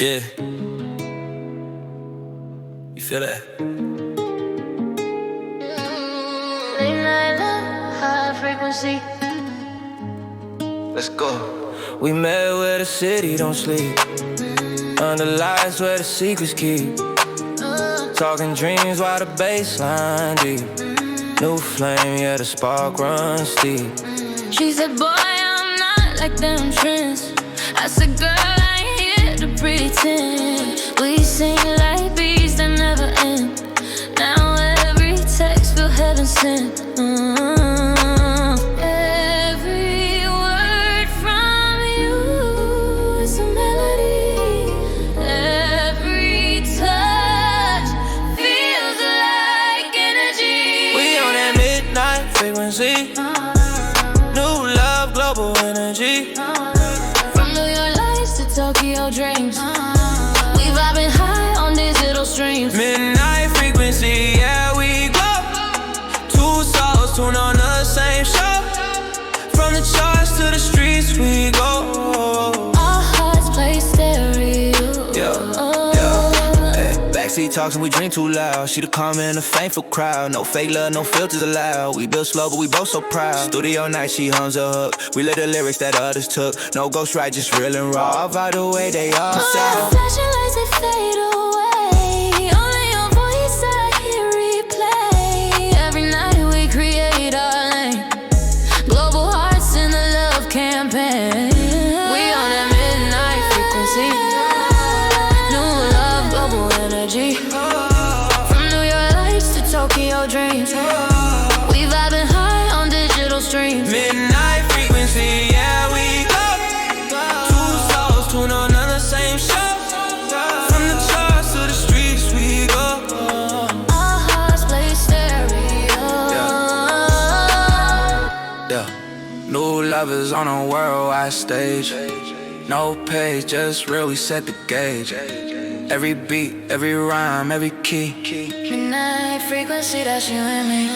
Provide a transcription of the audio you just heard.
Yeah. You feel that? Late night love, high frequency. Let's go. We met where the city don't sleep, under lights where the secrets keep. Talking dreams while the bassline deep. New flame, yeah, the spark runs deep. She said, boy, I'm not like them trends. I said, girl, I ain't here to pretend. We sing like beats that never end. Now every text feel heaven sent. Every word from you is a melody. Every touch feels like energy. We on that midnight frequency. New love, global energy. From New York lights to Tokyo dreams. We vibing high on digital streams. Midnight frequency, yeah, we go. Two souls tuned on the same show. From the charts to the streets, we go. Our hearts play stereo. Hey, backseat talks and we drink too loud. She the calm in a faithful crowd. No fake love, no filters allowed. We build slow, but we both so proud. Studio night, she hums a hook. We let the lyrics that others took. No ghost right, just real and raw. By the way they all sound. Flashing lights, they fade away. Only your voice I hear replay. Every night we create our lane. Global hearts in the love campaign. We on that midnight frequency. New love, global energy. From New York lights to Tokyo dreams. We vibing high on digital streams. Midnight frequency, yeah, we go. Two souls tuned on the same show. From the charts to the streets, we go. Our hearts play stereo. Yeah. New lovers on a worldwide stage. No page, just real, we set the gauge. Every beat, every rhyme, every key. Midnight frequency, that's you and me.